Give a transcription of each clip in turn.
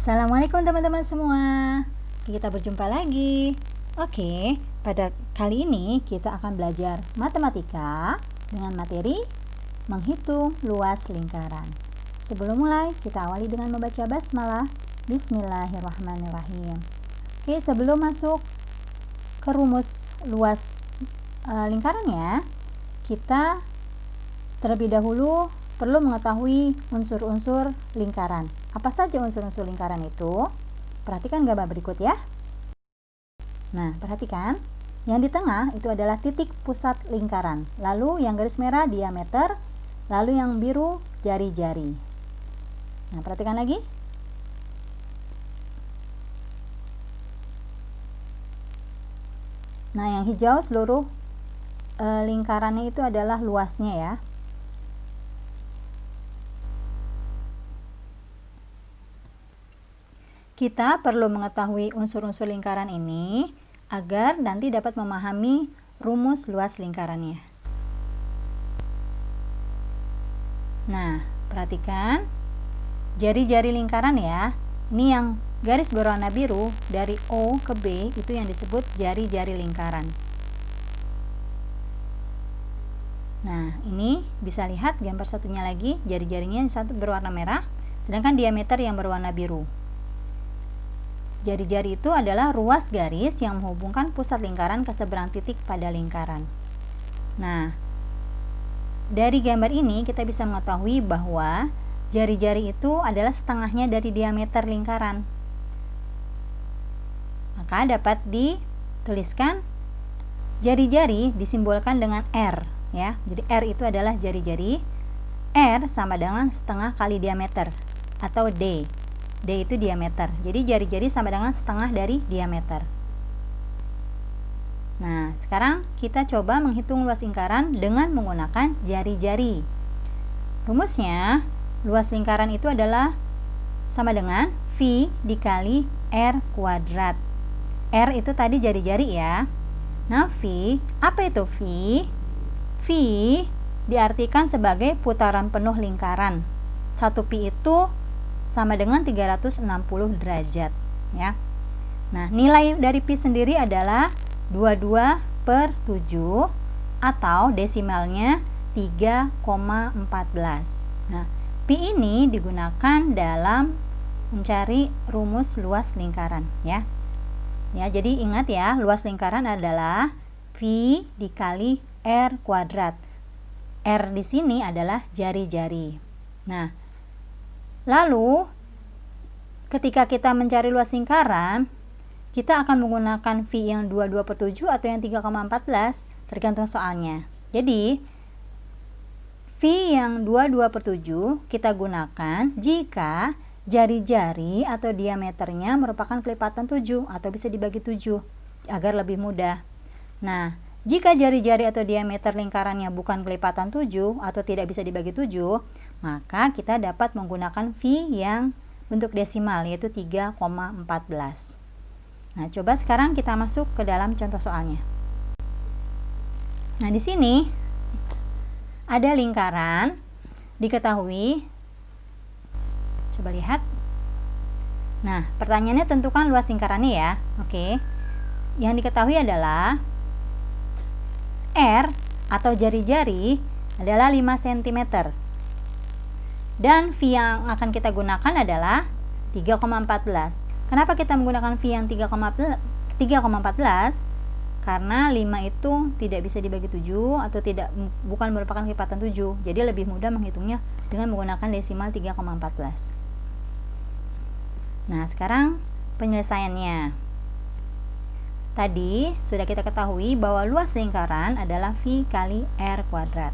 Assalamualaikum teman-teman semua. Kita berjumpa lagi. Oke, pada kali ini kita akan belajar matematika dengan materi menghitung luas lingkaran. Sebelum mulai, kita awali dengan membaca basmalah. Bismillahirrahmanirrahim. Oke, sebelum masuk ke rumus luas lingkarannya, kita terlebih dahulu perlu mengetahui unsur-unsur lingkaran. Apa saja unsur-unsur lingkaran itu? Perhatikan gambar berikut ya. Nah, perhatikan. Yang di tengah itu adalah titik pusat lingkaran. Lalu yang garis merah diameter. Lalu yang biru jari-jari. Nah, perhatikan lagi. Nah, yang hijau seluruh lingkarannya itu adalah luasnya ya. Kita perlu mengetahui unsur-unsur lingkaran ini agar nanti dapat memahami rumus luas lingkarannya. Nah, perhatikan jari-jari lingkaran ya. Ini yang garis berwarna biru dari O ke B itu yang disebut jari-jari lingkaran. Nah, ini bisa lihat gambar satunya lagi, jari-jarinya yang satu berwarna merah, sedangkan diameter yang berwarna biru. Jari-jari itu adalah ruas garis yang menghubungkan pusat lingkaran ke seberang titik pada lingkaran. Nah, dari gambar ini kita bisa mengetahui bahwa jari-jari itu adalah setengahnya dari diameter lingkaran. Maka dapat dituliskan jari-jari disimbolkan dengan R ya. Jadi R itu adalah jari-jari. R sama dengan setengah kali diameter atau D. D itu diameter. Jadi jari-jari sama dengan setengah dari diameter. Nah, sekarang kita coba menghitung luas lingkaran dengan menggunakan jari-jari. Rumusnya, luas lingkaran itu adalah sama dengan V dikali R kuadrat. R itu tadi jari-jari ya. Nah, V, apa itu V? V diartikan sebagai putaran penuh lingkaran. 1 pi itu sama dengan 360 derajat ya. Nah, nilai dari pi sendiri adalah 22/7 atau desimalnya 3,14. Nah, pi ini digunakan dalam mencari rumus luas lingkaran ya. Ya, jadi ingat ya, luas lingkaran adalah V dikali R kuadrat. R di sini adalah jari-jari. Nah, lalu, ketika kita mencari luas lingkaran, kita akan menggunakan V yang 22/7 atau yang 3,14, tergantung soalnya. Jadi, V yang 22/7 kita gunakan jika jari-jari atau diameternya merupakan kelipatan 7 atau bisa dibagi 7 agar lebih mudah. Nah, jika jari-jari atau diameter lingkarannya bukan kelipatan 7 atau tidak bisa dibagi 7, maka kita dapat menggunakan V yang bentuk desimal yaitu 3,14. Nah, coba sekarang kita masuk ke dalam contoh soalnya. Nah, di sini ada lingkaran, diketahui. Coba lihat. Nah, pertanyaannya tentukan luas lingkarannya ya. Oke. Yang diketahui adalah R atau jari-jari adalah 5 cm. Dan V yang akan kita gunakan adalah 3,14. Kenapa kita menggunakan V yang 3,14? Karena 5 itu tidak bisa dibagi 7 atau bukan merupakan kelipatan 7. Jadi lebih mudah menghitungnya dengan menggunakan desimal 3,14. Nah, sekarang penyelesaiannya. Tadi sudah kita ketahui bahwa luas lingkaran adalah V kali R kuadrat.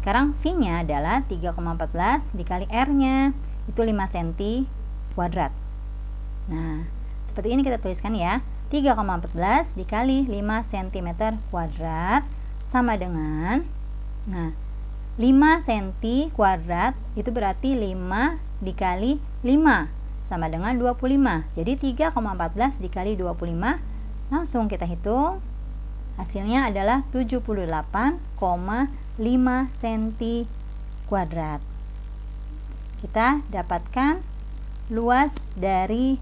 Sekarang V-nya adalah 3,14 dikali R-nya, itu 5 cm kuadrat. Nah, seperti ini kita tuliskan ya. 3,14 dikali 5 cm kuadrat sama dengan, nah, 5 cm kuadrat itu berarti 5 dikali 5 sama dengan 25. Jadi 3,14 dikali 25, langsung kita hitung. Hasilnya adalah 78,5 cm kuadrat. Kita dapatkan luas dari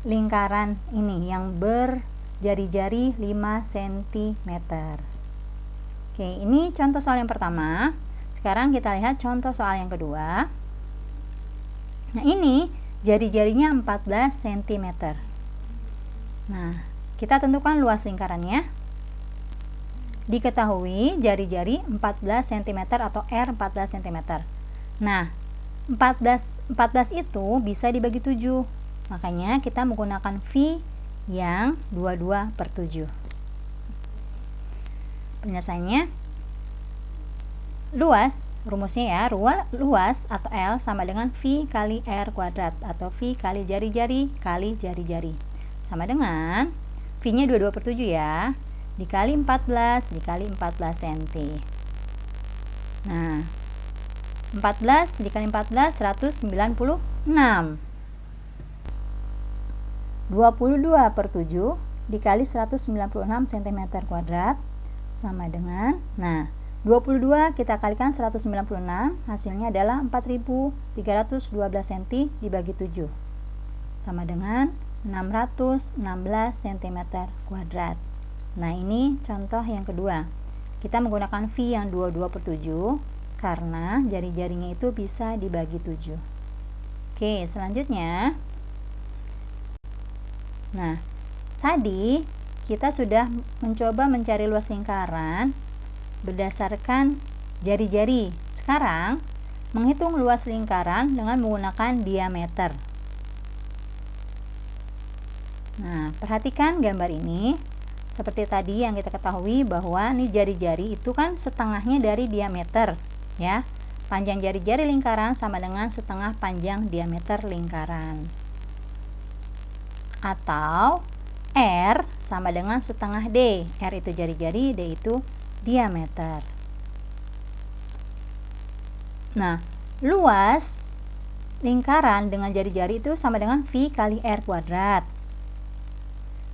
lingkaran ini yang berjari-jari 5 cm. Oke, ini contoh soal yang pertama. Sekarang kita lihat contoh soal yang kedua. Nah, ini jari-jarinya 14 cm. Nah, kita tentukan luas lingkarannya. Diketahui jari-jari 14 cm atau R 14 cm. Nah, 14 itu bisa dibagi 7. Makanya kita menggunakan V yang 22/7. Penyelesaiannya, luas, rumusnya ya, luas atau L sama dengan V kali R kuadrat atau V kali jari-jari kali jari-jari. Sama dengan V-nya 22/7 ya, dikali 14 dikali 14 cm. Nah, 14 dikali 14 196. 22/7 dikali 196 cm kuadrat sama dengan, nah 22 kita kalikan 196, hasilnya adalah 4312 cm dibagi 7 sama dengan 616 cm kuadrat. Nah, ini contoh yang kedua. Kita menggunakan V yang 22/7 karena jari-jarinya itu bisa dibagi 7. Oke, selanjutnya. Nah, tadi kita sudah mencoba mencari luas lingkaran berdasarkan jari-jari. Sekarang, menghitung luas lingkaran dengan menggunakan diameter. Nah, perhatikan gambar ini. Seperti tadi yang kita ketahui bahwa nih jari-jari itu kan setengahnya dari diameter, ya. Panjang jari-jari lingkaran sama dengan setengah panjang diameter lingkaran. Atau R sama dengan setengah D. R itu jari-jari, D itu diameter. Nah, luas lingkaran dengan jari-jari itu sama dengan V kali R kuadrat.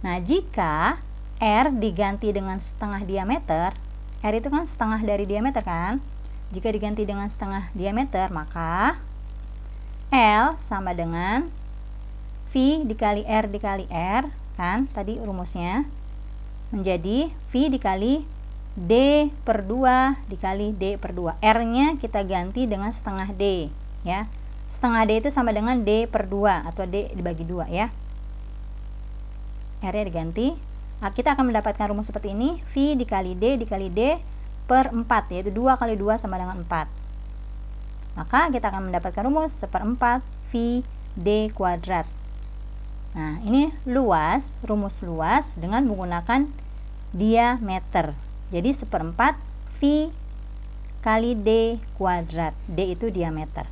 Nah, jika R diganti dengan setengah diameter, R itu kan setengah dari diameter kan? Jika diganti dengan setengah diameter, maka L sama dengan V dikali R dikali R, kan? Tadi rumusnya menjadi V dikali D/2 dikali D/2. R-nya kita ganti dengan setengah D, ya. Setengah D itu sama dengan D/2 atau D dibagi 2, ya. R-nya diganti. Nah, kita akan mendapatkan rumus seperti ini, V dikali D per 4, yaitu 2 kali 2 sama dengan 4. Maka kita akan mendapatkan rumus 1/4 V D kuadrat. Nah, ini luas, rumus luas dengan menggunakan diameter. Jadi 1/4 V kali D kuadrat. D itu diameter.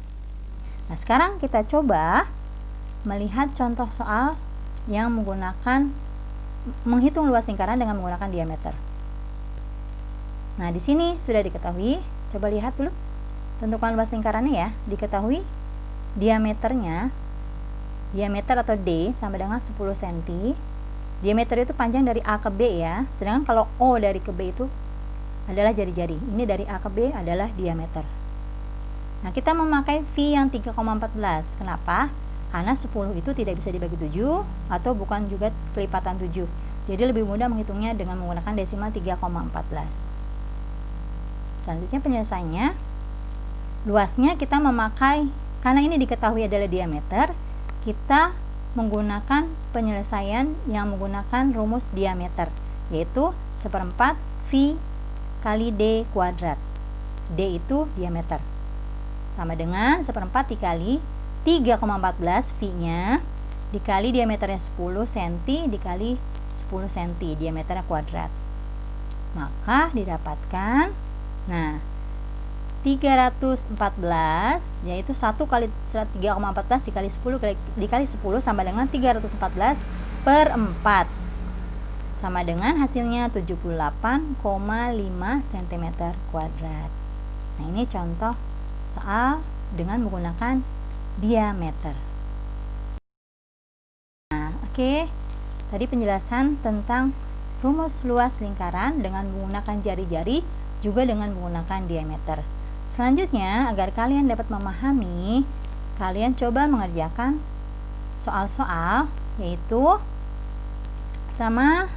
Nah, sekarang kita coba melihat contoh soal yang menghitung luas lingkaran dengan menggunakan diameter. Nah, di sini sudah diketahui. Coba lihat dulu. Tentukan luas lingkarannya ya. Diketahui diameternya, diameter atau D sama dengan 10 cm. Diameter itu panjang dari A ke B ya. Sedangkan kalau O dari ke B itu adalah jari-jari. Ini dari A ke B adalah diameter. Nah, kita memakai V yang 3,14. Kenapa? Karena 10 itu tidak bisa dibagi 7 atau bukan juga kelipatan 7. Jadi lebih mudah menghitungnya dengan menggunakan desimal 3,14. Selanjutnya penyelesaiannya, luasnya kita memakai, karena ini diketahui adalah diameter, kita menggunakan penyelesaian yang menggunakan rumus diameter, yaitu 1/4 V kali D kuadrat. D itu diameter. Sama dengan 1/4 dikali 3,14 V-nya dikali diameternya 10 cm dikali 10 cm, diameternya kuadrat. Maka didapatkan, nah, 314, yaitu 1 kali 3,14 dikali 10 dikali 10 sama dengan 314 per 4. Sama dengan hasilnya 78,5 cm kuadrat. Nah, ini contoh soal dengan menggunakan diameter. Nah, oke. Tadi penjelasan tentang rumus luas lingkaran dengan menggunakan jari-jari juga dengan menggunakan diameter. Selanjutnya, agar kalian dapat memahami kalian coba mengerjakan soal-soal, yaitu pertama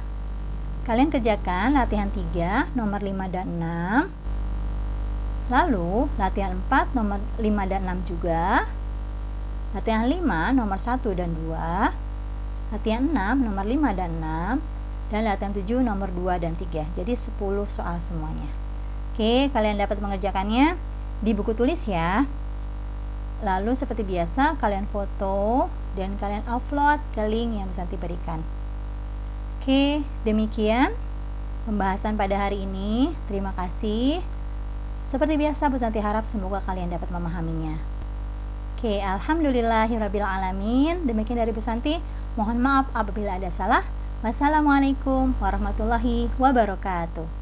kalian kerjakan latihan 3 nomor 5 dan 6, lalu latihan 4 nomor 5 dan 6 juga, latihan 5 nomor 1 dan 2, latihan 6 nomor 5 dan 6, dan latihan 7 nomor 2 dan 3. Jadi 10 soal semuanya. Oke, kalian dapat mengerjakannya di buku tulis ya. Lalu seperti biasa kalian foto dan kalian upload ke link yang bisa diberikan. Oke, demikian pembahasan pada hari ini. Terima kasih. Seperti biasa, Bu Santi harap semoga kalian dapat memahaminya. Oke, alhamdulillahirabbil alamin. Demikian dari Bu Santi. Mohon maaf apabila ada salah. Wassalamualaikum warahmatullahi wabarakatuh.